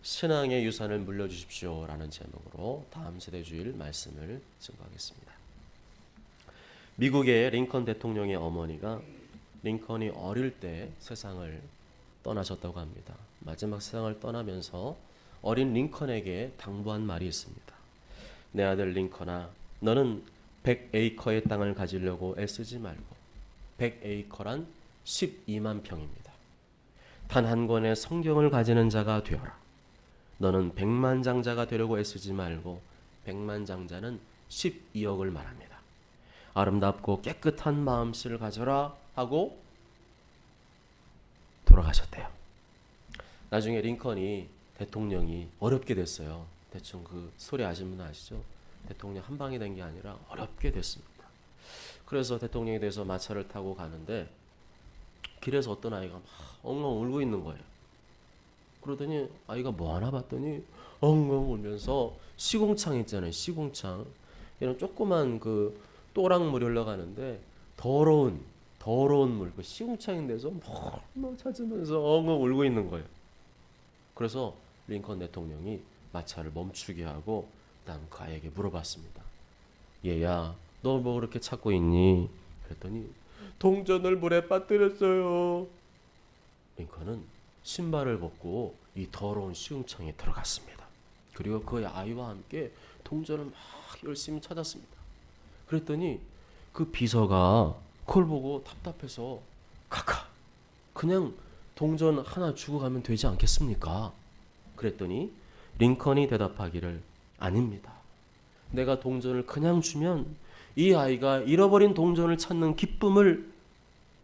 신앙의 유산을 물려주십시오라는 제목으로 다음 세대 주일 말씀을 증거하겠습니다. 미국의 링컨 대통령의 어머니가 링컨이 어릴 때 세상을 떠나셨다고 합니다. 마지막 세상을 떠나면서 어린 링컨에게 당부한 말이 있습니다. 내 아들 링컨아, 너는 100에이커의 땅을 가지려고 애쓰지 말고 100에이커란 12만 평입니다. 단 한 권의 성경을 가지는 자가 되어라. 너는 백만장자가 되려고 애쓰지 말고 백만장자는 12억을 말합니다. 아름답고 깨끗한 마음씨를 가져라 하고 돌아가셨대요. 나중에 링컨이 대통령이 어렵게 됐어요. 대충 그 소리 아시는 분 아시죠? 대통령 한 방이 된 게 아니라 어렵게 됐습니다. 그래서 대통령에 대해서 마차를 타고 가는데 길에서 어떤 아이가 막 엉엉 울고 있는 거예요. 그러더니 아이가 뭐 하나 봤더니 엉엉 울면서 시궁창 있잖아요. 시궁창. 이런 조그만 그 또랑물이 흘러가는데 더러운 물, 그 시궁창인데서 뭐 찾으면서 엉엉 울고 있는 거예요. 그래서 링컨 대통령이 마차를 멈추게 하고 그다음 그 아이에게 물어봤습니다. 얘야, 너 뭐 그렇게 찾고 있니? 그랬더니 동전을 물에 빠뜨렸어요. 링컨은 신발을 벗고 이 더러운 시궁창에 들어갔습니다. 그리고 그 아이와 함께 동전을 막 열심히 찾았습니다. 그랬더니 그 비서가 그걸 보고 답답해서 카카, 그냥 동전 하나 주고 가면 되지 않겠습니까? 그랬더니 링컨이 대답하기를 아닙니다. 내가 동전을 그냥 주면 이 아이가 잃어버린 동전을 찾는 기쁨을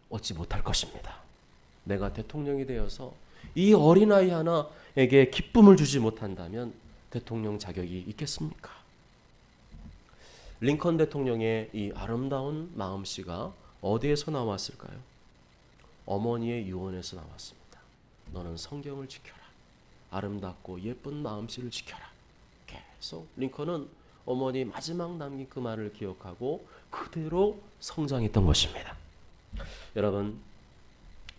얻지 못할 것입니다. 내가 대통령이 되어서 이 어린아이 하나에게 기쁨을 주지 못한다면 대통령 자격이 있겠습니까? 링컨 대통령의 이 아름다운 마음씨가 어디에서 나왔을까요? 어머니의 유언에서 나왔습니다. 너는 성경을 지켜라. 아름답고 예쁜 마음씨를 지켜라. 계속 링컨은 어머니 마지막 남긴 그 말을 기억하고 그대로 성장했던 것입니다. 여러분,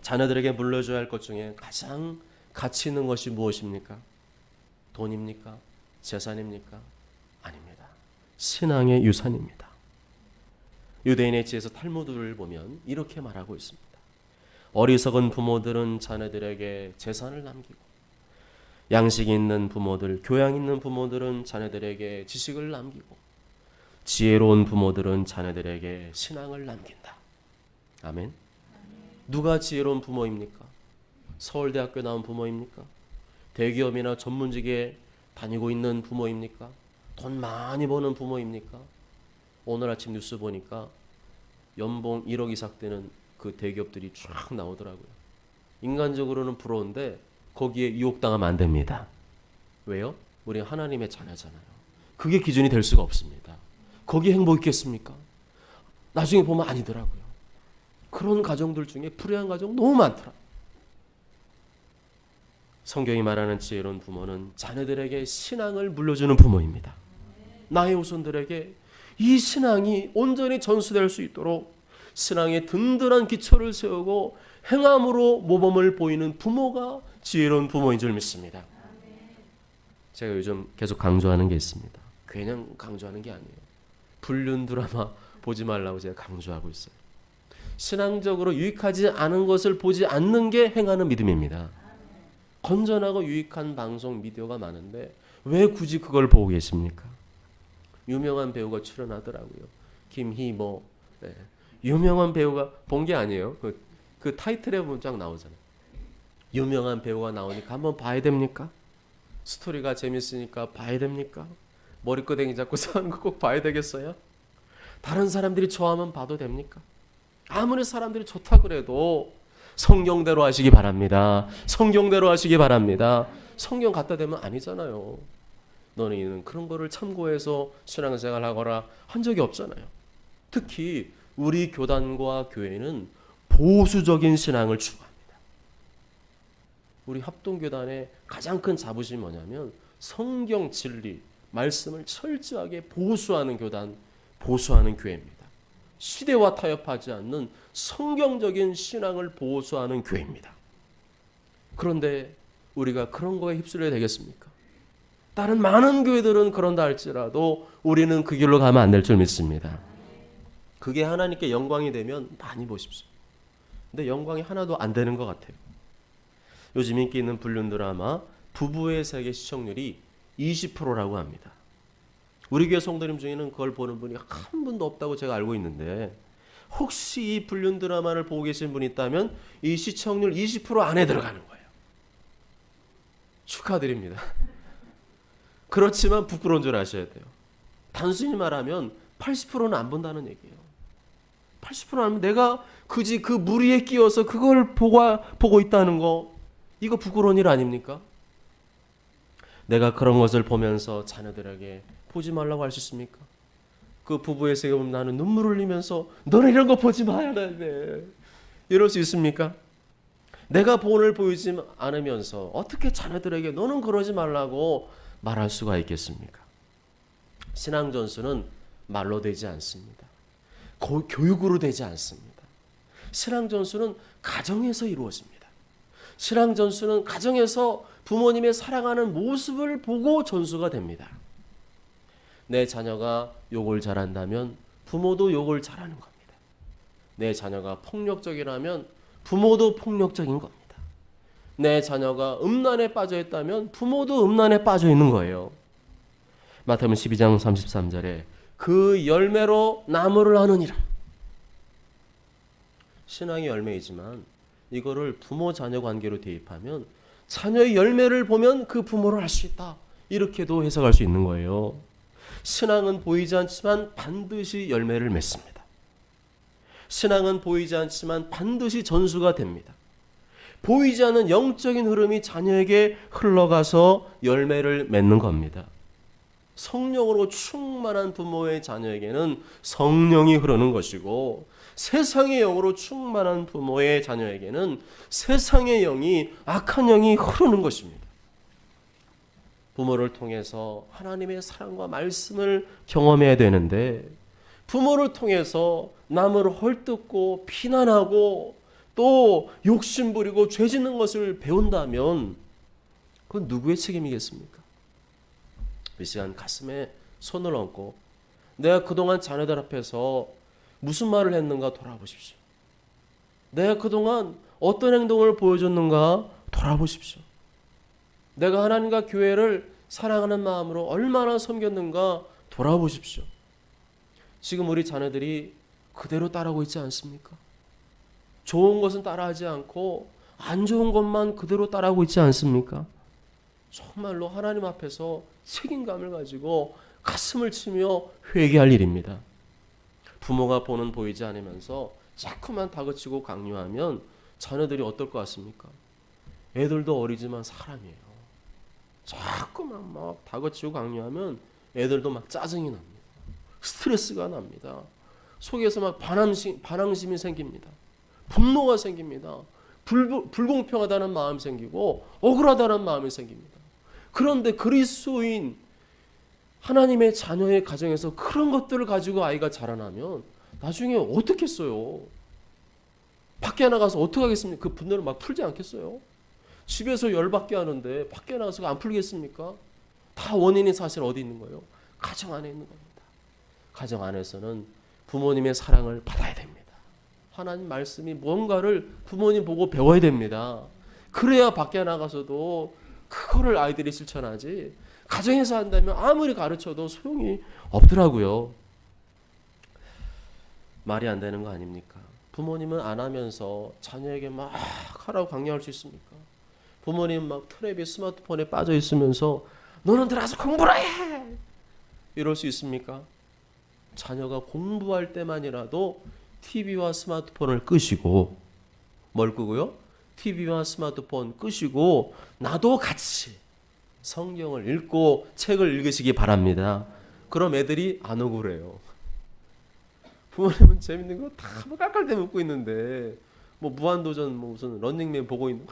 자녀들에게 물려줘야 할 것 중에 가장 가치 있는 것이 무엇입니까? 돈입니까? 재산입니까? 아닙니다. 신앙의 유산입니다. 유대인의 지에서 탈무드를 보면 이렇게 말하고 있습니다. 어리석은 부모들은 자녀들에게 재산을 남기고 양식 있는 부모들, 교양 있는 부모들은 자녀들에게 지식을 남기고 지혜로운 부모들은 자녀들에게 신앙을 남긴다. 아멘. 누가 지혜로운 부모입니까? 서울대학교 나온 부모입니까? 대기업이나 전문직에 다니고 있는 부모입니까? 돈 많이 버는 부모입니까? 오늘 아침 뉴스 보니까 연봉 1억 이상 되는 그 대기업들이 쫙 나오더라고요. 인간적으로는 부러운데 거기에 유혹당하면 안 됩니다. 왜요? 우리 하나님의 자녀잖아요. 그게 기준이 될 수가 없습니다. 거기에 행복 있겠습니까? 나중에 보면 아니더라고요. 그런 가정들 중에 불의한 가정 너무 많더라. 성경이 말하는 지혜로운 부모는 자녀들에게 신앙을 물려주는 부모입니다. 나의 후손들에게 이 신앙이 온전히 전수될 수 있도록 신앙의 든든한 기초를 세우고 행함으로 모범을 보이는 부모가 지혜로운 부모인 줄 믿습니다. 제가 요즘 계속 강조하는 게 있습니다. 그냥 강조하는 게 아니에요. 불륜 드라마 보지 말라고 제가 강조하고 있어요. 신앙적으로 유익하지 않은 것을 보지 않는 게 행하는 믿음입니다. 건전하고 유익한 방송 미디어가 많은데 왜 굳이 그걸 보고 계십니까? 유명한 배우가 출연하더라고요. 김희모. 네. 유명한 배우가 본 게 아니에요. 그 타이틀에 보면 쫙 나오잖아요. 유명한 배우가 나오니까 한번 봐야 됩니까? 스토리가 재밌으니까 봐야 됩니까? 머리끄댕이 잡고 사는 거 꼭 봐야 되겠어요? 다른 사람들이 좋아하면 봐도 됩니까? 아무리 사람들이 좋다 그래도 성경대로 하시기 바랍니다. 성경대로 하시기 바랍니다. 성경 갖다 대면 아니잖아요. 너는 그런 거를 참고해서 신앙생활 하거라 한 적이 없잖아요. 특히 우리 교단과 교회는 보수적인 신앙을 추구합니다. 우리 합동교단의 가장 큰 자부심이 뭐냐면 성경 진리, 말씀을 철저하게 보수하는 교단, 보수하는 교회입니다. 시대와 타협하지 않는 성경적인 신앙을 보수하는 교회입니다. 그런데 우리가 그런 거에 휩쓸려야 되겠습니까? 다른 많은 교회들은 그런다 할지라도 우리는 그 길로 가면 안 될 줄 믿습니다. 그게 하나님께 영광이 되면 많이 보십시오. 근데 영광이 하나도 안 되는 것 같아요. 요즘 인기 있는 불륜 드라마 부부의 세계 시청률이 20%라고 합니다. 우리 교회 성도님 중에는 그걸 보는 분이 한 분도 없다고 제가 알고 있는데, 혹시 이 불륜 드라마를 보고 계신 분이 있다면 이 시청률 20% 안에 들어가는 거예요. 축하드립니다. 그렇지만 부끄러운 줄 아셔야 돼요. 단순히 말하면 80%는 안 본다는 얘기예요. 80%는 하면 내가 굳이 그 무리에 끼어서 그걸 보고 있다는 거, 이거 부끄러운 일 아닙니까? 내가 그런 것을 보면서 자녀들에게 보지 말라고 할 수 있습니까? 그 부부의 세계 보면 나는 눈물을 흘리면서 너는 이런 거 보지 마야 돼, 이럴 수 있습니까? 내가 본을 보이지 않으면서 어떻게 자녀들에게 너는 그러지 말라고 말할 수가 있겠습니까? 신앙 전수는 말로 되지 않습니다. 교육으로 되지 않습니다. 신앙 전수는 가정에서 이루어집니다. 신앙 전수는 가정에서 부모님의 사랑하는 모습을 보고 전수가 됩니다. 내 자녀가 욕을 잘한다면 부모도 욕을 잘하는 겁니다. 내 자녀가 폭력적이라면 부모도 폭력적인 겁니다. 내 자녀가 음란에 빠져 있다면 부모도 음란에 빠져 있는 거예요. 마태복음 12장 33절에 그 열매로 나무를 아느니라. 신앙의 열매이지만 이거를 부모 자녀 관계로 대입하면 자녀의 열매를 보면 그 부모를 알 수 있다, 이렇게도 해석할 수 있는 거예요. 신앙은 보이지 않지만 반드시 열매를 맺습니다. 신앙은 보이지 않지만 반드시 전수가 됩니다. 보이지 않는 영적인 흐름이 자녀에게 흘러가서 열매를 맺는 겁니다. 성령으로 충만한 부모의 자녀에게는 성령이 흐르는 것이고, 세상의 영으로 충만한 부모의 자녀에게는 세상의 영이, 악한 영이 흐르는 것입니다. 부모를 통해서 하나님의 사랑과 말씀을 경험해야 되는데, 부모를 통해서 남을 헐뜯고 비난하고 또 욕심부리고 죄짓는 것을 배운다면 그건 누구의 책임이겠습니까? 이 시간 가슴에 손을 얹고 내가 그동안 자녀들 앞에서 무슨 말을 했는가 돌아보십시오. 내가 그동안 어떤 행동을 보여줬는가 돌아보십시오. 내가 하나님과 교회를 사랑하는 마음으로 얼마나 섬겼는가 돌아보십시오. 지금 우리 자녀들이 그대로 따라오고 있지 않습니까? 좋은 것은 따라하지 않고 안 좋은 것만 그대로 따라하고 있지 않습니까? 정말로 하나님 앞에서 책임감을 가지고 가슴을 치며 회개할 일입니다. 부모가 보는 보이지 않으면서 자꾸만 다그치고 강요하면 자녀들이 어떨 것 같습니까? 애들도 어리지만 사람이에요. 자꾸만 막 다그치고 강요하면 애들도 막 짜증이 납니다. 스트레스가 납니다. 속에서 막 반항심이 생깁니다. 분노가 생깁니다. 불공평하다는 마음이 생기고 억울하다는 마음이 생깁니다. 그런데 그리스도인 하나님의 자녀의 가정에서 그런 것들을 가지고 아이가 자라나면 나중에 어떻겠어요? 밖에 나가서 어떻게 하겠습니까? 그 분노를 막 풀지 않겠어요? 집에서 열받게 하는데 밖에 나가서 안 풀겠습니까? 다 원인이 사실 어디 있는 거예요? 가정 안에 있는 겁니다. 가정 안에서는 부모님의 사랑을 받아야 됩니다. 하나님 말씀이 뭔가를 부모님 보고 배워야 됩니다. 그래야 밖에 나가서도 그거를 아이들이 실천하지, 가정에서 한다면 아무리 가르쳐도 소용이 없더라고요. 말이 안 되는 거 아닙니까? 부모님은 안 하면서 자녀에게 막 하라고 강요할 수 있습니까? 부모님 막 텔레비 스마트폰에 빠져 있으면서 너는 들어가서 공부를 해! 이럴 수 있습니까? 자녀가 공부할 때만이라도 TV와 스마트폰을 끄시고, 뭘 끄고요? TV와 스마트폰 끄시고 나도 같이 성경을 읽고 책을 읽으시기 바랍니다. 그럼 애들이 안 억울해요. 부모님은 재밌는 거 다 깔깔대 웃고 있는데, 뭐 무한도전 무슨 런닝맨 보고 있는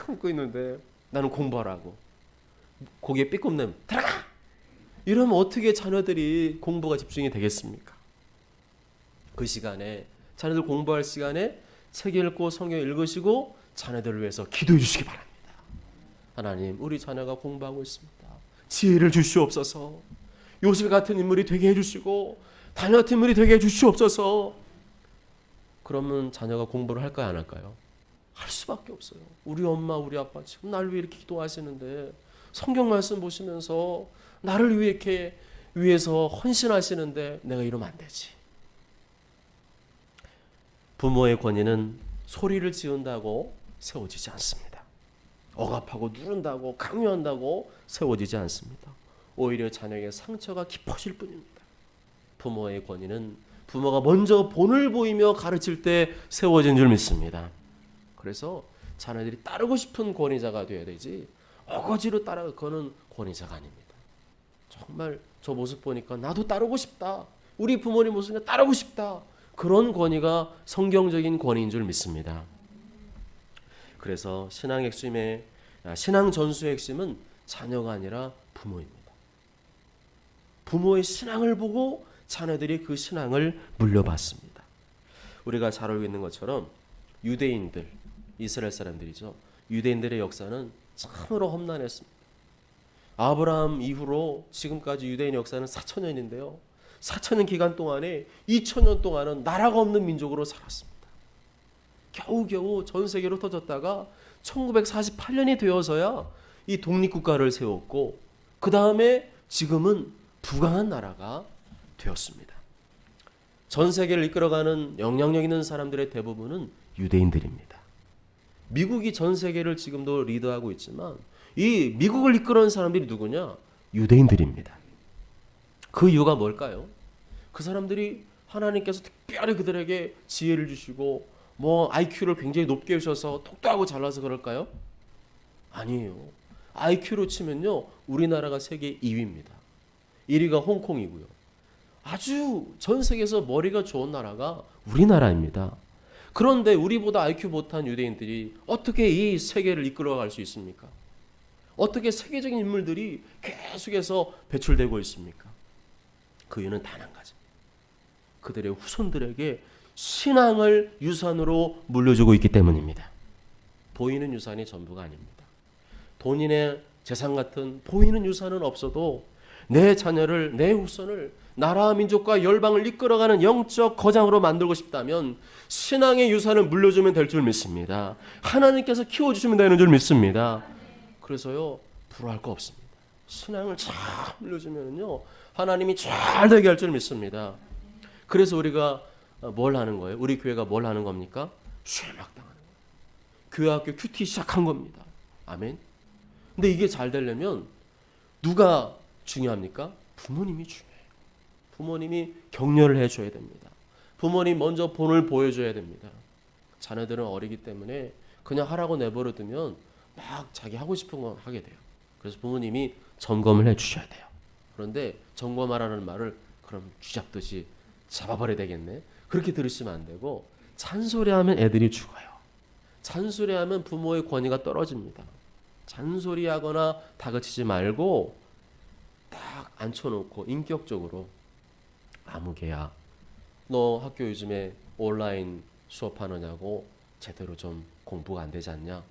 웃고 있는데 나는 공부하라고 고개 삐끗내면 들어가! 이러면 어떻게 자녀들이 공부가 집중이 되겠습니까? 그 시간에, 자녀들 공부할 시간에 책 읽고 성경 읽으시고 자녀들을 위해서 기도해 주시기 바랍니다. 하나님, 우리 자녀가 공부하고 있습니다. 지혜를 주시옵소서. 요셉 같은 인물이 되게 해주시고 다니엘 같은 인물이 되게 해주시옵소서. 그러면 자녀가 공부를 할까요, 안 할까요? 할 수밖에 없어요. 우리 엄마, 우리 아빠 지금 나를 위해 이렇게 기도하시는데, 성경 말씀 보시면서 나를 위해 이렇게 위해서 헌신하시는데 내가 이러면 안 되지. 부모의 권위는 소리를 지은다고 세워지지 않습니다. 억압하고 누른다고 강요한다고 세워지지 않습니다. 오히려 자녀에게 상처가 깊어질 뿐입니다. 부모의 권위는 부모가 먼저 본을 보이며 가르칠 때 세워진 줄 믿습니다. 그래서 자녀들이 따르고 싶은 권위자가 되어야 되지, 어거지로 따라가는 권위자가 아닙니다. 정말 저 모습 보니까 나도 따르고 싶다, 우리 부모님 모습에 따르고 싶다, 그런 권위가 성경적인 권위인 줄 믿습니다. 그래서 신앙 전수의 핵심은 자녀가 아니라 부모입니다. 부모의 신앙을 보고 자녀들이 그 신앙을 물려받습니다. 우리가 잘 알고 있는 것처럼 유대인들, 이스라엘 사람들이죠. 유대인들의 역사는 참으로 험난했습니다. 아브라함 이후로 지금까지 유대인 역사는 4,000년인데요. 4,000년 기간 동안에 2,000년 동안은 나라가 없는 민족으로 살았습니다. 겨우겨우 전 세계로 터졌다가 1948년이 되어서야 이 독립국가를 세웠고, 그 다음에 지금은 부강한 나라가 되었습니다. 전 세계를 이끌어가는 영향력 있는 사람들의 대부분은 유대인들입니다. 미국이 전 세계를 지금도 리드하고 있지만 이 미국을 이끌어가는 사람들이 누구냐? 유대인들입니다. 그 이유가 뭘까요? 그 사람들이 하나님께서 특별히 그들에게 지혜를 주시고 IQ를 굉장히 높게 주셔서 똑똑하고 잘나서 그럴까요? 아니에요. IQ로 치면요, 우리나라가 세계 2위입니다. 1위가 홍콩이고요. 아주 전 세계에서 머리가 좋은 나라가 우리나라입니다. 그런데 우리보다 IQ 못한 유대인들이 어떻게 이 세계를 이끌어갈 수 있습니까? 어떻게 세계적인 인물들이 계속해서 배출되고 있습니까? 그 이유는 단 한 가지. 그들의 후손들에게 신앙을 유산으로 물려주고 있기 때문입니다. 보이는 유산이 전부가 아닙니다. 돈이나 재산 같은 보이는 유산은 없어도 내 자녀를, 내 후손을 나라와 민족과 열방을 이끌어가는 영적 거장으로 만들고 싶다면 신앙의 유산을 물려주면 될 줄 믿습니다. 하나님께서 키워주시면 되는 줄 믿습니다. 그래서요, 부러워할 거 없습니다. 신앙을 잘 물려주면요, 하나님이 잘 되게 할 줄 믿습니다. 그래서 우리가 뭘 하는 거예요? 우리 교회가 뭘 하는 겁니까? 쇠막당하는 거예요. 교회 학교 큐티 시작한 겁니다. 아멘. 근데 이게 잘 되려면 누가 중요합니까? 부모님이 중요해요. 부모님이 격려를 해줘야 됩니다. 부모님 먼저 본을 보여줘야 됩니다. 자녀들은 어리기 때문에 그냥 하라고 내버려 두면 막 자기 하고 싶은 거 하게 돼요. 그래서 부모님이 점검을 해주셔야 돼요. 그런데 점검하라는 말을 그럼 쥐잡듯이 잡아버려야 되겠네, 그렇게 들으시면 안 되고, 잔소리하면 애들이 죽어요. 잔소리하면 부모의 권위가 떨어집니다. 잔소리하거나 다그치지 말고 딱 앉혀놓고 인격적으로, 아무개야, 너 학교 요즘에 온라인 수업하느냐고 제대로 좀 공부가 안 되지 않냐?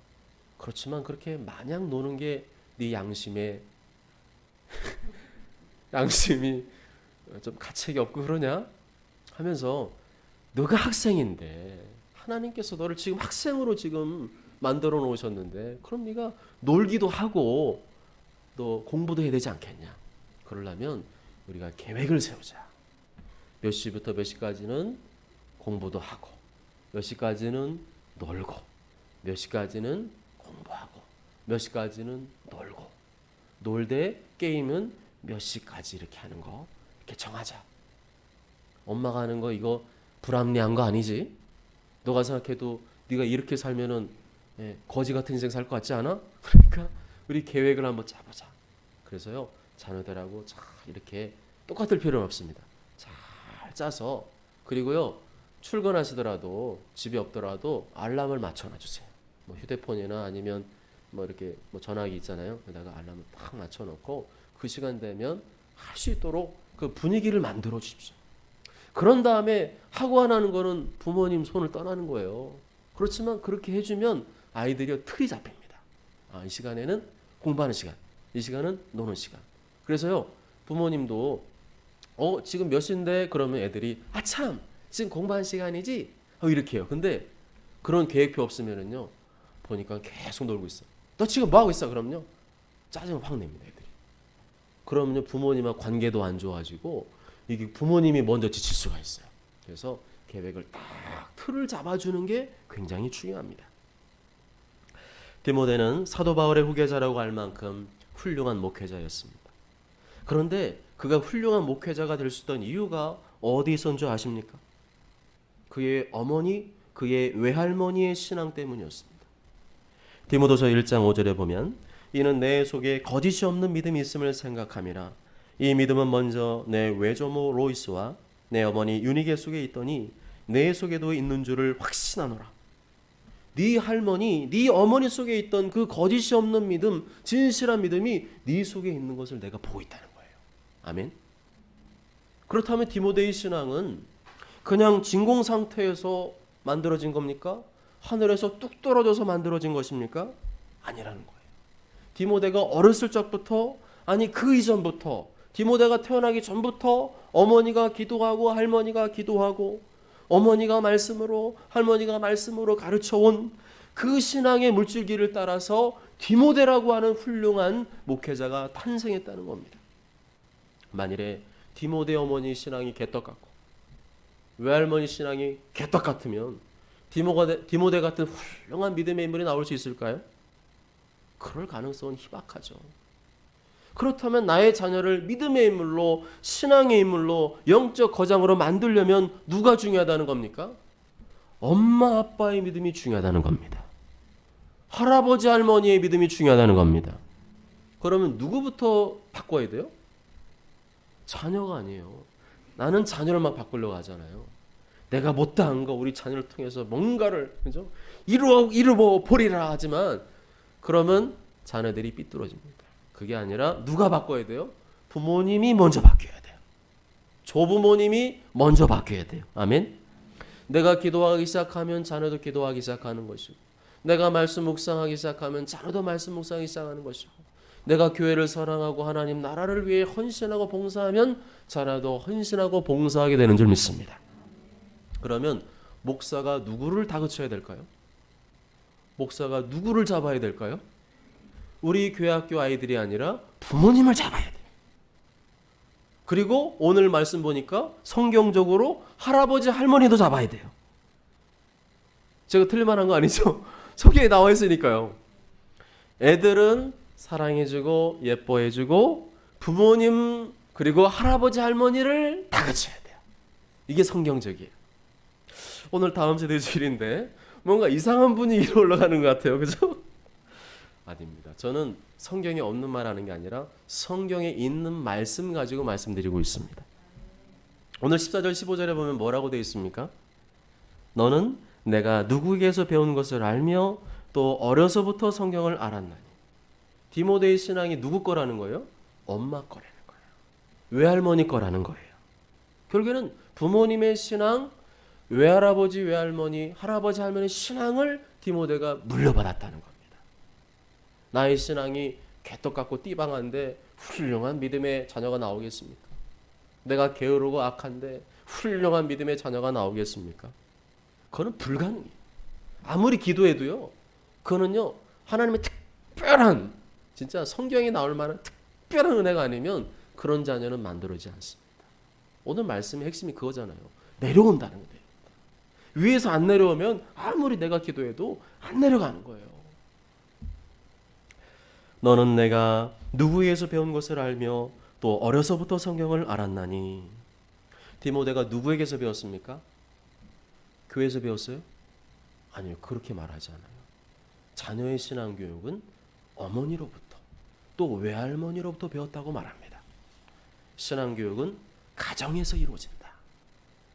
그렇지만 그렇게 마냥 노는 게 네 양심에 양심이 좀 가책이 없고 그러냐? 하면서 너가 학생인데 하나님께서 너를 지금 학생으로 지금 만들어 놓으셨는데 그럼 네가 놀기도 하고 너 공부도 해야 되지 않겠냐? 그러려면 우리가 계획을 세우자. 몇 시부터 몇 시까지는 공부도 하고, 몇 시까지는 놀고, 몇 시까지는 공부하고, 몇 시까지는 놀고, 놀되 게임은 몇 시까지 이렇게 하는 거 이렇게 정하자. 엄마가 하는 거 이거 불합리한 거 아니지? 너가 생각해도 네가 이렇게 살면은 거지 같은 인생 살 것 같지 않아? 그러니까 우리 계획을 한번 짜보자. 그래서요, 자녀들하고 잘 이렇게 똑같을 필요는 없습니다. 잘 짜서, 그리고요, 출근하시더라도 집이 없더라도 알람을 맞춰놔주세요. 뭐 휴대폰이나 아니면 뭐 이렇게 뭐 전화기 있잖아요. 거기다가 알람을 딱 맞춰놓고 그 시간 되면 할 수 있도록 그 분위기를 만들어 주십시오. 그런 다음에 하고 안 하는 거는 부모님 손을 떠나는 거예요. 그렇지만 그렇게 해주면 아이들이 틀이 잡힙니다. 이 시간에는 공부하는 시간. 이 시간은 노는 시간. 그래서요, 부모님도 지금 몇 시인데? 그러면 애들이 참 지금 공부하는 시간이지? 이렇게 해요. 근데 그런 계획표 없으면은요, 보니까 계속 놀고 있어. 너 지금 뭐 하고 있어? 그럼요, 짜증을 확 냅니다, 애들이. 그러면요, 부모님과 관계도 안 좋아지고 이게 부모님이 먼저 지칠 수가 있어요. 그래서 계획을 딱 틀을 잡아주는 게 굉장히 중요합니다. 디모데는 사도 바울의 후계자라고 할 만큼 훌륭한 목회자였습니다. 그런데 그가 훌륭한 목회자가 될 수 있던 이유가 어디 있었는 줄 아십니까? 그의 어머니, 그의 외할머니의 신앙 때문이었습니다. 디모데서 1장 5절에 보면 이는 내 속에 거짓이 없는 믿음이 있음을 생각함이라. 이 믿음은 먼저 내 외조모 로이스와 내 어머니 유니게 속에 있더니 내 속에도 있는 줄을 확신하노라. 네 할머니, 네 어머니 속에 있던 그 거짓이 없는 믿음, 진실한 믿음이 네 속에 있는 것을 내가 보고 있다는 거예요. 아멘. 그렇다면 디모데의 신앙은 그냥 진공 상태에서 만들어진 겁니까? 하늘에서 뚝 떨어져서 만들어진 것입니까? 아니라는 거예요. 디모데가 어렸을 적부터, 아니 그 이전부터, 디모데가 태어나기 전부터 어머니가 기도하고 할머니가 기도하고 어머니가 말씀으로 할머니가 말씀으로 가르쳐온 그 신앙의 물줄기를 따라서 디모데라고 하는 훌륭한 목회자가 탄생했다는 겁니다. 만일에 디모데 어머니 신앙이 개떡 같고 외할머니 신앙이 개떡 같으면 디모데 같은 훌륭한 믿음의 인물이 나올 수 있을까요? 그럴 가능성은 희박하죠. 그렇다면 나의 자녀를 믿음의 인물로, 신앙의 인물로, 영적 거장으로 만들려면 누가 중요하다는 겁니까? 엄마 아빠의 믿음이 중요하다는 겁니다. 할아버지 할머니의 믿음이 중요하다는 겁니다. 그러면 누구부터 바꿔야 돼요? 자녀가 아니에요. 나는 자녀를 막 바꾸려고 하잖아요. 내가 못다한 거 우리 자녀를 통해서 뭔가를, 그죠? 이루어 보리라 하지만 그러면 자녀들이 삐뚤어집니다. 그게 아니라 누가 바꿔야 돼요? 부모님이 먼저 바뀌어야 돼요. 조부모님이 먼저 바뀌어야 돼요. 아멘. 내가 기도하기 시작하면 자녀도 기도하기 시작하는 것이고, 내가 말씀 묵상하기 시작하면 자녀도 말씀 묵상하기 시작하는 것이고, 내가 교회를 사랑하고 하나님 나라를 위해 헌신하고 봉사하면 자녀도 헌신하고 봉사하게 되는 줄 믿습니다. 그러면 목사가 누구를 다그쳐야 될까요? 목사가 누구를 잡아야 될까요? 우리 교회학교 아이들이 아니라 부모님을 잡아야 돼요. 그리고 오늘 말씀 보니까 성경적으로 할아버지 할머니도 잡아야 돼요. 제가 틀릴 만한 거 아니죠? 성경에 나와 있으니까요. 애들은 사랑해주고 예뻐해주고 부모님 그리고 할아버지 할머니를 다그쳐야 돼요. 이게 성경적이에요. 오늘 다음 세대 주일인데 뭔가 이상한 분위기로 올라가는 것 같아요. 그죠? 아닙니다. 저는 성경에 없는 말 하는 게 아니라 성경에 있는 말씀 가지고 말씀드리고 있습니다. 오늘 14절 15절에 보면 뭐라고 되어 있습니까? 너는 내가 누구에게서 배운 것을 알며 또 어려서부터 성경을 알았나니. 디모데의 신앙이 누구 거라는 거예요? 엄마 거라는 거예요. 외할머니 거라는 거예요. 결국에는 부모님의 신앙, 외할아버지, 외할머니, 할아버지, 할머니 신앙을 디모데가 물려받았다는 겁니다. 나의 신앙이 개떡 같고 띠방한데 훌륭한 믿음의 자녀가 나오겠습니까? 내가 게으르고 악한데 훌륭한 믿음의 자녀가 나오겠습니까? 그거는 불가능해요. 아무리 기도해도요. 그거는요. 하나님의 특별한, 진짜 성경에 나올 만한 특별한 은혜가 아니면 그런 자녀는 만들어지지 않습니다. 오늘 말씀의 핵심이 그거잖아요. 내려온다는 거예요. 위에서 안 내려오면 아무리 내가 기도해도 안 내려가는 거예요. 너는 내가 누구에게서 배운 것을 알며 또 어려서부터 성경을 알았나니. 디모데가 누구에게서 배웠습니까? 교회에서 배웠어요? 아니요. 그렇게 말하지 않아요. 자녀의 신앙교육은 어머니로부터 또 외할머니로부터 배웠다고 말합니다. 신앙교육은 가정에서 이루어진다.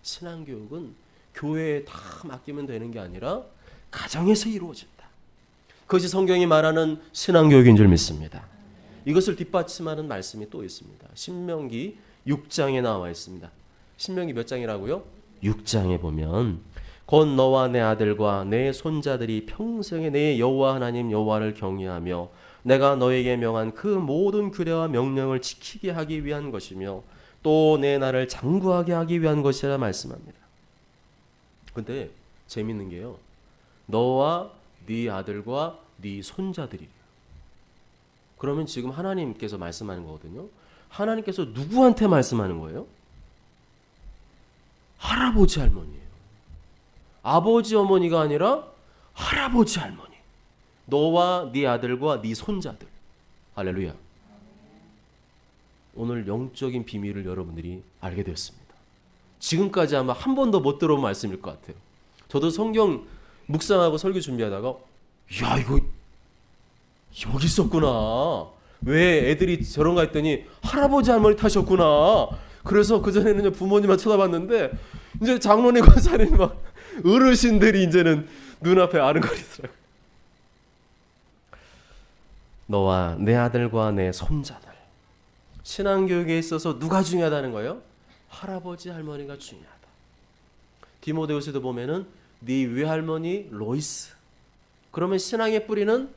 신앙교육은 교회에 다 맡기면 되는 게 아니라 가정에서 이루어진다. 그것이 성경이 말하는 신앙교육인 줄 믿습니다. 이것을 뒷받침하는 말씀이 또 있습니다. 신명기 6장에 나와 있습니다. 신명기 몇 장이라고요? 6장에 보면 곧 너와 내 아들과 내 손자들이 평생에 내 여호와 하나님 여호와를 경외하며 내가 너에게 명한 그 모든 규례와 명령을 지키게 하기 위한 것이며 또 내 나를 장구하게 하기 위한 것이라 말씀합니다. 근데 재밌는 게요. 너와 네 아들과 네 손자들이래요. 그러면 지금 하나님께서 말씀하는 거거든요. 하나님께서 누구한테 말씀하는 거예요? 할아버지 할머니예요. 아버지 어머니가 아니라 할아버지 할머니. 너와 네 아들과 네 손자들. 할렐루야. 오늘 영적인 비밀을 여러분들이 알게 되었습니다. 지금까지 아마 한 번도 못 들어본 말씀일 것 같아요. 저도 성경 묵상하고 설교 준비하다가 야 이거 여기 있었구나. 왜 애들이 저런가 했더니 할아버지 할머니 타셨구나. 그래서 그전에는 부모님만 쳐다봤는데 이제 장로님 권사님 막 어르신들이 이제는 눈앞에 아른거리더라고요. 너와 내 아들과 내 손자들. 신앙교육에 있어서 누가 중요하다는 거예요? 할아버지 할머니가 중요하다. 디모데후서도 보면은 네 외할머니 로이스. 그러면 신앙의 뿌리는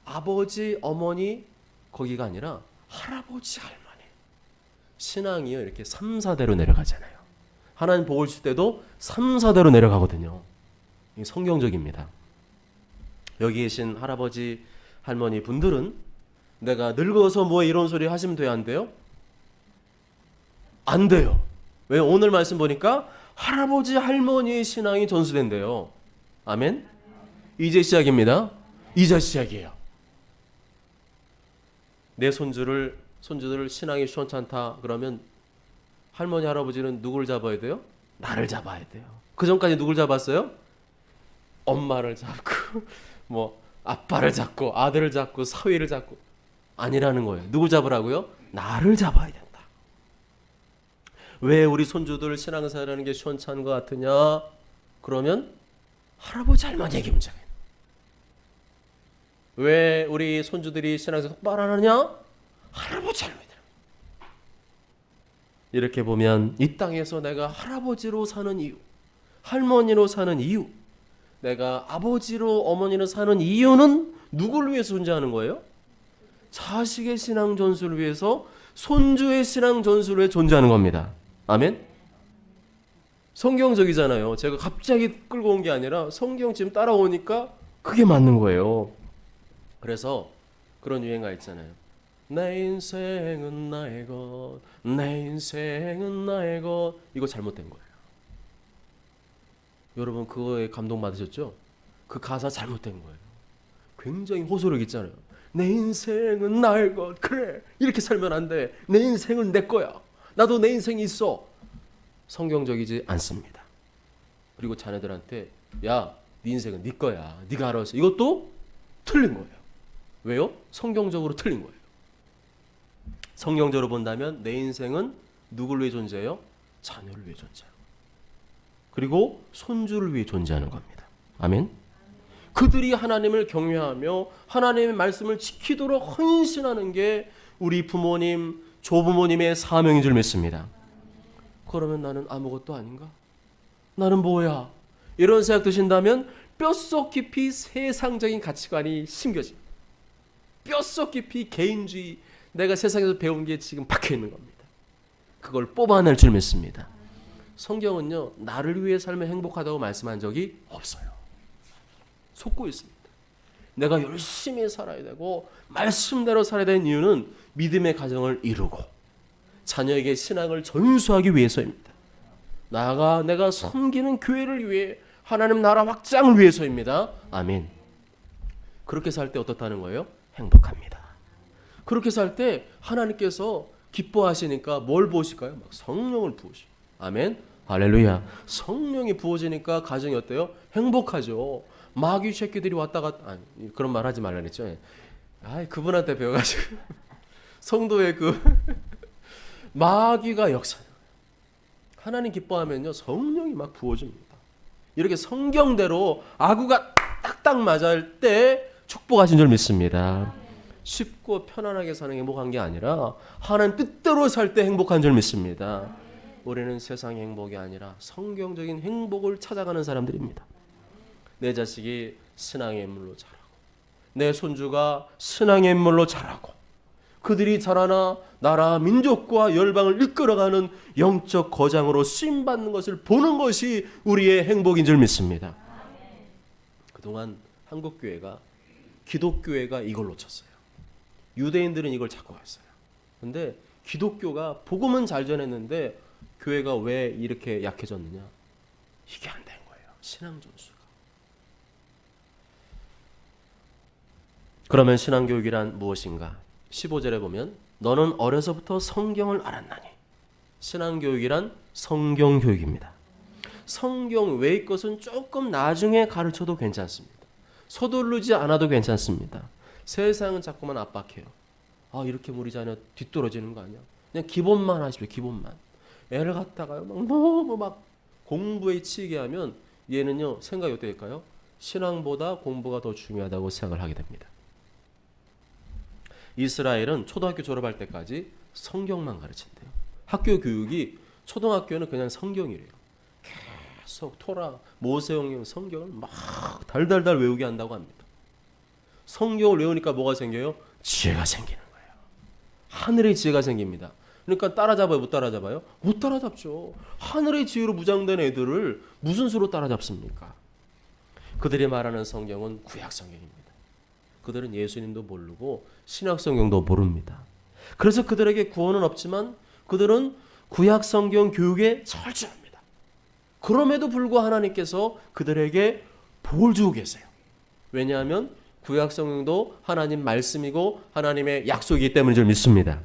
아버지 어머니 거기가 아니라 할아버지 할머니. 신앙이요 이렇게 3, 4대로 내려가잖아요. 하나님 복을 줄 때도 3, 4대로 내려가거든요. 이게 성경적입니다. 여기 계신 할아버지 할머니 분들은 내가 늙어서 뭐 이런 소리 하시면 돼요? 안 돼요? 안 돼요. 왜? 오늘 말씀 보니까 할아버지 할머니의 신앙이 전수된대요. 아멘? 이제 시작입니다. 이제 시작이에요. 내 손주들을 신앙이 시원찮다 그러면 할머니 할아버지는 누굴 잡아야 돼요? 나를 잡아야 돼요. 그 전까지 누굴 잡았어요? 엄마를 잡고 뭐 아빠를 잡고 아들을 잡고 사위를 잡고 아니라는 거예요. 누굴 잡으라고요? 나를 잡아야 된다. 왜 우리 손주들 신앙생활하는 게 시원찮은 것 같으냐? 그러면 할아버지 할머니에게 문제가 있는. 왜 우리 손주들이 신앙생활 똑바로 안 하냐? 할아버지 할머니들. 이렇게 보면 이 땅에서 내가 할아버지로 사는 이유, 할머니로 사는 이유, 내가 아버지로 어머니로 사는 이유는 누구를 위해서 존재하는 거예요? 자식의 신앙 전수를 위해서, 손주의 신앙 전수를 위해 존재하는 겁니다. 아멘? 성경적이잖아요. 제가 갑자기 끌고 온 게 아니라 성경 지금 따라오니까 그게 맞는 거예요. 그래서 그런 유행가 있잖아요. 내 인생은 나의 것, 내 인생은 나의 것. 이거 잘못된 거예요. 여러분 그거에 감동받으셨죠? 그 가사 잘못된 거예요. 굉장히 호소력 있잖아요. 내 인생은 나의 것. 그래 이렇게 살면 안 돼. 내 인생은 내 거야. 나도 내 인생이 있어. 성경적이지 않습니다. 그리고 자녀들한테 야, 네 인생은 네 거야. 네가 알아서. 이것도 틀린 거예요. 왜요? 성경적으로 틀린 거예요. 성경적으로 본다면 내 인생은 누구를 위해 존재해요? 자녀를 위해 존재해요. 그리고 손주를 위해 존재하는 겁니다. 아멘. 그들이 하나님을 경외하며 하나님의 말씀을 지키도록 헌신하는 게 우리 부모님, 조부모님의 사명인 줄 믿습니다. 그러면 나는 아무것도 아닌가? 나는 뭐야? 이런 생각 드신다면 뼛속 깊이 세상적인 가치관이 심겨집니다. 뼛속 깊이 개인주의, 내가 세상에서 배운 게 지금 박혀 있는 겁니다. 그걸 뽑아낼 줄 믿습니다. 성경은요, 나를 위해 살면 행복하다고 말씀한 적이 없어요. 속고 있습니다. 내가 열심히 살아야 되고 말씀대로 살아야 되는 이유는 믿음의 가정을 이루고 자녀에게 신앙을 전수하기 위해서입니다. 나아가 내가 섬기는 교회를 위해 하나님 나라 확장을 위해서입니다. 아멘. 그렇게 살 때 어떻다는 거예요? 행복합니다. 그렇게 살 때 하나님께서 기뻐하시니까 뭘 부으실까요? 막 성령을 부으시고. 아멘. 할렐루야. 성령이 부어지니까 가정이 어때요? 행복하죠. 마귀 새끼들이 왔다 갔다, 아니, 그런 말 하지 말라 그랬죠. 그분한테 배워가지고 성도의 그 마귀가 역사. 하나님 기뻐하면요 성령이 막 부어줍니다. 이렇게 성경대로 아구가 딱딱 맞을 때 축복하신 줄 믿습니다. 쉽고 편안하게 사는 게 행복한 게 아니라 하나님 뜻대로 살 때 행복한 줄 믿습니다. 우리는 세상의 행복이 아니라 성경적인 행복을 찾아가는 사람들입니다. 내 자식이 신앙의 인물로 자라고, 내 손주가 신앙의 인물로 자라고 그들이 자라나 나라 민족과 열방을 이끌어가는 영적 거장으로 쓰임받는 것을 보는 것이 우리의 행복인 줄 믿습니다. 그동안 한국교회가 기독교회가 이걸 놓쳤어요. 유대인들은 이걸 잡고 갔어요. 근데 기독교가 복음은 잘 전했는데 교회가 왜 이렇게 약해졌느냐? 이게 안 된 거예요. 신앙 전수가. 그러면 신앙교육이란 무엇인가? 15절에 보면 너는 어려서부터 성경을 알았나니. 신앙교육이란 성경교육입니다. 성경 외의 것은 조금 나중에 가르쳐도 괜찮습니다. 서두르지 않아도 괜찮습니다. 세상은 자꾸만 압박해요. 아, 이렇게 우리 자녀 뒤떨어지는 거 아니야? 그냥 기본만 하십시오. 기본만. 애를 갖다가요 너무 막 공부에 치이게 하면 얘는요 생각이 어떻게 될까요? 신앙보다 공부가 더 중요하다고 생각을 하게 됩니다. 이스라엘은 초등학교 졸업할 때까지 성경만 가르친대요. 학교 교육이 초등학교는 그냥 성경이래요. 계속 토라, 모세오경 성경을 막 달달달 외우게 한다고 합니다. 성경을 외우니까 뭐가 생겨요? 지혜가 생기는 거예요. 하늘의 지혜가 생깁니다. 그러니까 따라잡아요? 못 따라잡아요? 못 따라잡죠. 하늘의 지혜로 무장된 애들을 무슨 수로 따라잡습니까? 그들이 말하는 성경은 구약 성경입니다. 그들은 예수님도 모르고 신약 성경도 모릅니다. 그래서 그들에게 구원은 없지만 그들은 구약 성경 교육에 철저합니다. 그럼에도 불구하고 하나님께서 그들에게 복을 주고 계세요. 왜냐하면 구약 성경도 하나님 말씀이고 하나님의 약속이기 때문인 줄 믿습니다.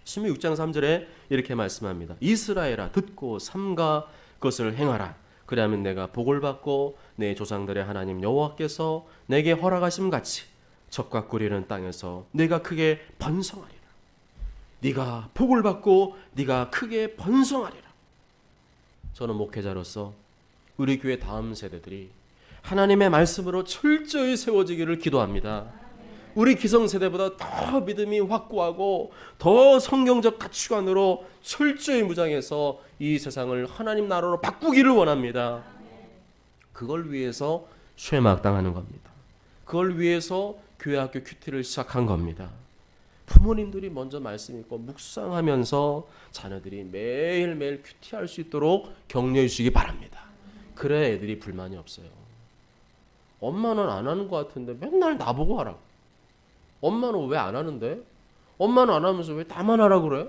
신명기 6장 3절에 이렇게 말씀합니다. 이스라엘아 듣고 삼가 그것을 행하라. 그리하면 내가 복을 받고 내 조상들의 하나님 여호와께서 내게 허락하심 같이 적과 꿀이는 땅에서 네가 크게 번성하리라. 네가 복을 받고 네가 크게 번성하리라. 저는 목회자로서 우리 교회 다음 세대들이 하나님의 말씀으로 철저히 세워지기를 기도합니다. 우리 기성세대보다 더 믿음이 확고하고 더 성경적 가치관으로 철저히 무장해서 이 세상을 하나님 나라로 바꾸기를 원합니다. 그걸 위해서 쇠막당하는 겁니다. 그걸 위해서 교회학교 큐티를 시작한 겁니다. 부모님들이 먼저 말씀 읽고 묵상하면서 자녀들이 매일매일 큐티할 수 있도록 격려해 주시기 바랍니다. 그래야 애들이 불만이 없어요. 엄마는 안 하는 것 같은데 맨날 나보고 하라. 엄마는 왜 안 하는데? 엄마는 안 하면서 왜 나만 하라 그래?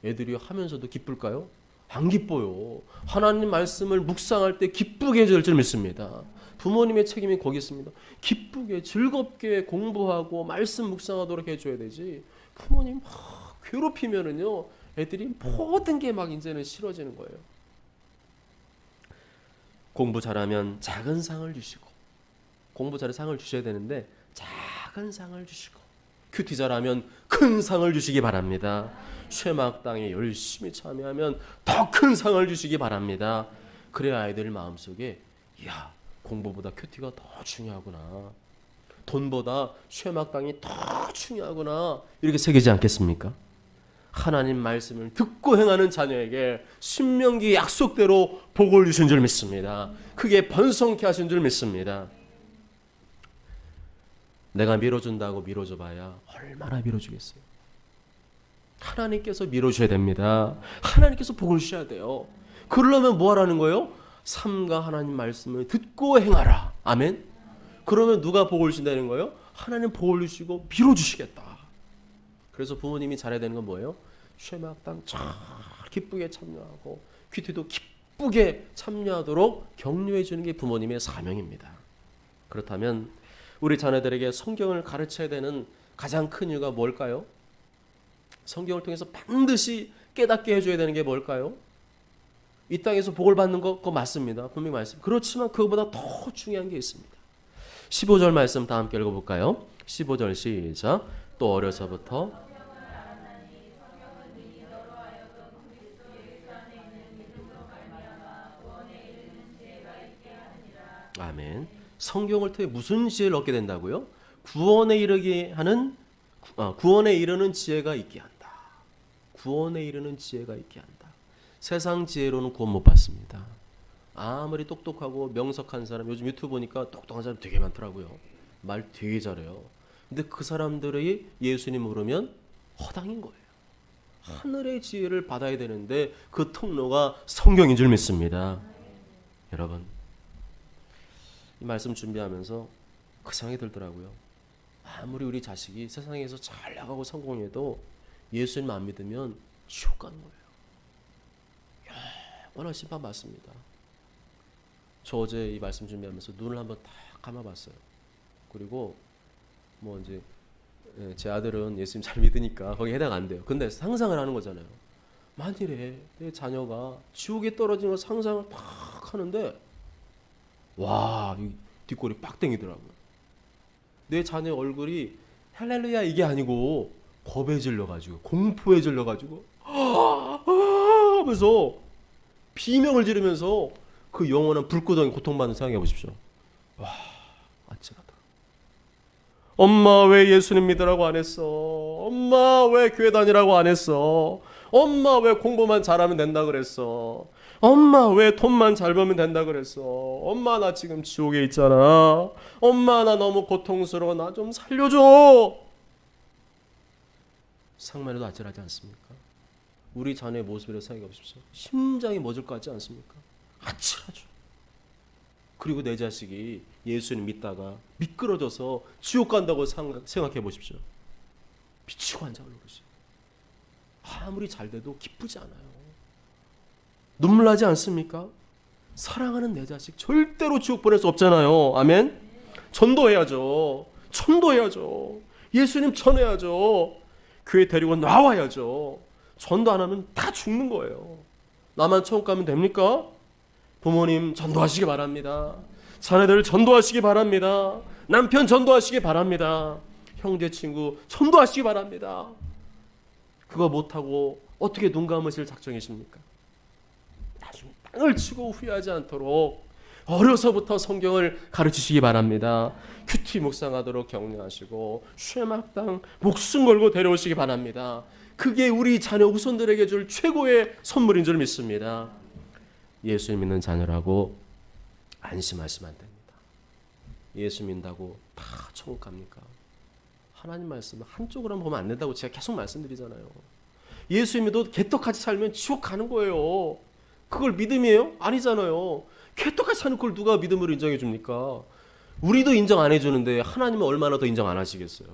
애들이 하면서도 기쁠까요? 안 기뻐요. 하나님 말씀을 묵상할 때 기쁘게 해줄 줄 믿습니다. 부모님의 책임이 거기 있습니다. 기쁘게 즐겁게 공부하고 말씀 묵상하도록 해줘야 되지. 부모님 막 괴롭히면은요 애들이 모든 게 막 이제는 싫어지는 거예요. 공부 잘하면 작은 상을 주시고 공부 잘해 상을 주셔야 되는데 작은 상을 주시고 큐티 잘하면 큰 상을 주시기 바랍니다. 쇠막당에 열심히 참여하면 더 큰 상을 주시기 바랍니다. 그래야 아이들 마음속에 야 공부보다 큐티가 더 중요하구나. 돈보다 쇠막당이 더 중요하구나. 이렇게 새기지 않겠습니까? 하나님 말씀을 듣고 행하는 자녀에게 신명기 약속대로 복을 주신 줄 믿습니다. 크게 번성케 하신 줄 믿습니다. 내가 밀어준다고 밀어줘봐야 얼마나 밀어주겠어요. 하나님께서 밀어주셔야 됩니다. 하나님께서 복을 주셔야 돼요. 그러려면 뭐 하라는 거예요? 삼가 하나님 말씀을 듣고 행하라. 아멘. 그러면 누가 복을 주신다는 거예요? 하나님 복을 주시고 밀어주시겠다. 그래서 부모님이 잘해야 되는 건 뭐예요? 쇠막당 잘 기쁘게 참여하고 큐티도 기쁘게 참여하도록 격려해 주는 게 부모님의 사명입니다. 그렇다면 우리 자녀들에게 성경을 가르쳐야 되는 가장 큰 이유가 뭘까요? 성경을 통해서 반드시 깨닫게 해줘야 되는 게 뭘까요? 이 땅에서 복을 받는 거 그거 맞습니다. 분명히 말씀. 그렇지만 그거보다 더 중요한 게 있습니다. 15절 말씀 다 함께 읽어볼까요? 15절 시작. 또 어려서부터 아멘. 성경을 통해 무슨 지혜를 얻게 된다고요? 구원에 이르는 지혜가 있게 한다. 구원에 이르는 지혜가 있게 한다. 세상 지혜로는 구원 못 받습니다. 아무리 똑똑하고 명석한 사람, 요즘 유튜브 보니까 똑똑한 사람 되게 많더라고요. 말 되게 잘해요. 근데 그 사람들이 예수님 모르면 허당인 거예요. 하늘의 지혜를 받아야 되는데 그 통로가 성경인 줄 믿습니다. 여러분, 이 말씀 준비하면서 그 생각이 들더라고요. 아무리 우리 자식이 세상에서 잘 나가고 성공해도 예수님 안 믿으면 지옥 가는 거예요. 영원한 심판 받습니다. 저 어제 이 말씀 준비하면서 눈을 한번 딱 감아봤어요. 그리고 뭐 이제 제 아들은 예수님 잘 믿으니까 거기 해당 안 돼요. 근데 상상을 하는 거잖아요. 만일에 내 자녀가 지옥에 떨어지는 걸 상상을 팍 하는데 와, 이 뒷골이 빡 땡기더라고요. 내 자녀 얼굴이 할렐루야 이게 아니고 겁에 질려가지고 공포에 질려가지고 하면서 비명을 지르면서 그 영원한 불구덩이 고통받는 생각해 보십시오. 와, 아찔하다. 엄마 왜 예수님 믿으라고 안 했어? 엄마 왜 교회 다니라고 안 했어? 엄마 왜 공부만 잘하면 된다 그랬어? 엄마 왜 돈만 잘 벌면 된다 그랬어? 엄마 나 지금 지옥에 있잖아. 엄마 나 너무 고통스러워. 나 좀 살려줘. 상만 해도 아찔하지 않습니까? 우리 자녀의 모습을 생각해 보십시오. 심장이 멎을 것 같지 않습니까? 아찔하죠. 그리고 내 자식이 예수님 믿다가 미끄러져서 지옥 간다고 생각해 보십시오. 미치고 앉아 그러지. 아무리 잘 돼도 기쁘지 않아요. 눈물 나지 않습니까? 사랑하는 내 자식 절대로 지옥 보낼 수 없잖아요. 아멘. 전도해야죠. 전도해야죠. 예수님 전해야죠. 교회 데리고 나와야죠. 전도 안 하면 다 죽는 거예요. 나만 천국 가면 됩니까? 부모님 전도하시기 바랍니다. 자녀들 전도하시기 바랍니다. 남편 전도하시기 바랍니다. 형제 친구 전도하시기 바랍니다. 그거 못하고 어떻게 눈 감으실 작정이십니까? 나중에 땅을 치고 후회하지 않도록 어려서부터 성경을 가르치시기 바랍니다. 큐티 묵상하도록 격려하시고 쉐막당 목숨 걸고 데려오시기 바랍니다. 그게 우리 자녀 후손들에게 줄 최고의 선물인 줄 믿습니다. 예수 믿는 자녀라고 안심하시면 안 됩니다. 예수 믿는다고 다 천국 갑니까? 하나님 말씀은 한쪽으로만 보면 안 된다고 제가 계속 말씀드리잖아요. 예수 믿어도 개떡같이 살면 지옥 가는 거예요. 그걸 믿음이에요? 아니잖아요. 개떡같이 사는 걸 누가 믿음으로 인정해 줍니까? 우리도 인정 안 해주는데 하나님은 얼마나 더 인정 안 하시겠어요.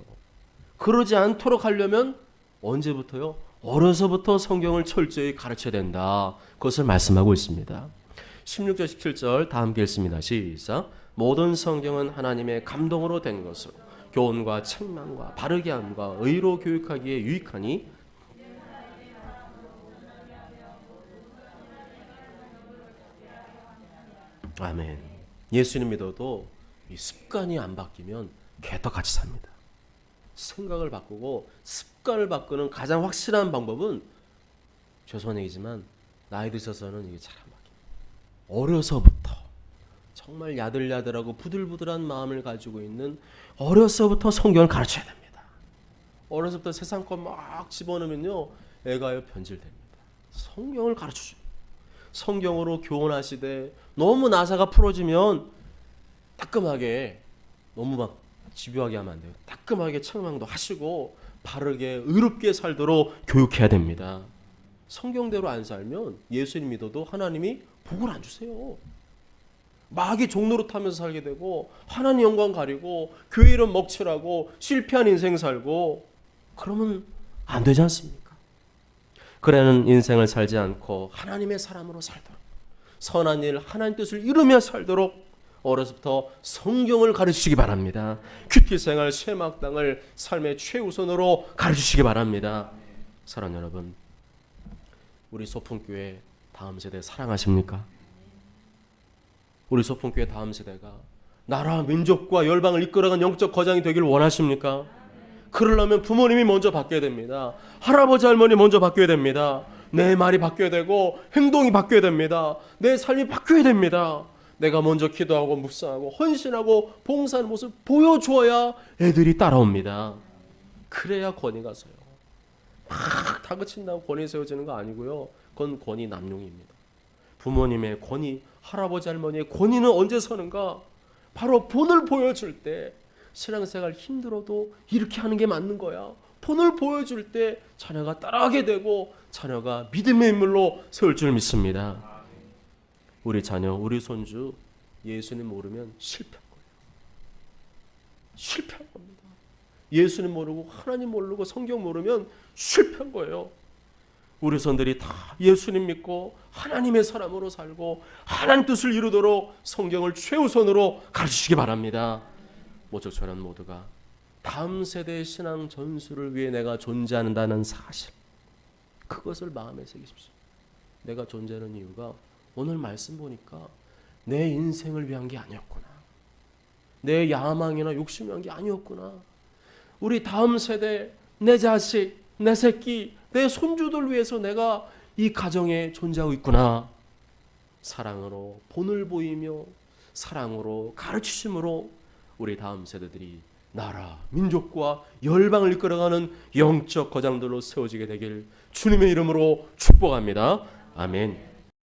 그러지 않도록 하려면 언제부터요? 어려서부터 성경을 철저히 가르쳐야 된다. 그것을 말씀하고 있습니다. 16절 17절 다 함께 읽습니다. 시작. 모든 성경은 하나님의 감동으로 된 것으로 교훈과 책망과 바르게 함과 의로 교육하기에 유익하니 아멘. 예수님 믿어도 이 습관이 안 바뀌면 개떡같이 삽니다. 생각을 바꾸고 습관을 바꾸는 가장 확실한 방법은 죄송한 얘기지만 나이 드셔서는 이게 잘 안 바뀝니다. 어려서부터 정말 야들야들하고 부들부들한 마음을 가지고 있는 어려서부터 성경을 가르쳐야 됩니다. 어려서부터 세상 것 막 집어넣으면요 애가요 변질됩니다. 성경을 가르쳐줘요. 성경으로 교훈하시되 너무 나사가 풀어지면 따끔하게 너무 막 집요하게 하면 안 돼요. 따끔하게 책망도 하시고 바르게 의롭게 살도록 교육해야 됩니다. 성경대로 안 살면 예수님 믿어도 하나님이 복을 안 주세요. 마귀 종로로 타면서 살게 되고 하나님 영광 가리고 교회 이름 먹칠하고 실패한 인생 살고 그러면 안 되지 않습니까? 그래는 인생을 살지 않고 하나님의 사람으로 살도록 선한 일 하나님 뜻을 이루며 살도록 어려서부터 성경을 가르치시기 바랍니다. 큐티 생활 쇠막당을 삶의 최우선으로 가르치시기 바랍니다. 사랑하는 여러분, 우리 소풍교회 다음 세대 사랑하십니까? 우리 소풍교회 다음 세대가 나라 민족과 열방을 이끌어가는 영적 거장이 되길 원하십니까? 그러려면 부모님이 먼저 바뀌어야 됩니다. 할아버지 할머니 먼저 바뀌어야 됩니다. 내 말이 바뀌어야 되고 행동이 바뀌어야 됩니다. 내 삶이 바뀌어야 됩니다. 내가 먼저 기도하고 묵상하고 헌신하고 봉사하는 모습을 보여줘야 애들이 따라옵니다. 그래야 권위가 서요. 막 다그친다고 권위 세워지는 거 아니고요. 그건 권위 남용입니다. 부모님의 권위, 할아버지 할머니의 권위는 언제 서는가? 바로 본을 보여줄 때 신앙생활 힘들어도 이렇게 하는 게 맞는 거야. 본을 보여줄 때 자녀가 따라하게 되고 자녀가 믿음의 인물로 세울 줄 믿습니다. 우리 자녀, 우리 손주 예수님 모르면 실패한 거예요. 실패한 겁니다. 예수님 모르고 하나님 모르고 성경 모르면 실패한 거예요. 우리 손들이 다 예수님 믿고 하나님의 사람으로 살고 하나님 뜻을 이루도록 성경을 최우선으로 가르치시기 바랍니다. 모쪼처럼 모두가 다음 세대의 신앙 전수를 위해 내가 존재한다는 사실, 그것을 마음에 새기십시오. 내가 존재하는 이유가 오늘 말씀 보니까 내 인생을 위한 게 아니었구나. 내 야망이나 욕심을 위한 게 아니었구나. 우리 다음 세대, 내 자식, 내 새끼, 내 손주들 위해서 내가 이 가정에 존재하고 있구나. 사랑으로 본을 보이며 사랑으로 가르치심으로 우리 다음 세대들이 나라, 민족과 열방을 이끌어가는 영적 거장들로 세워지게 되길 주님의 이름으로 축복합니다. 아멘.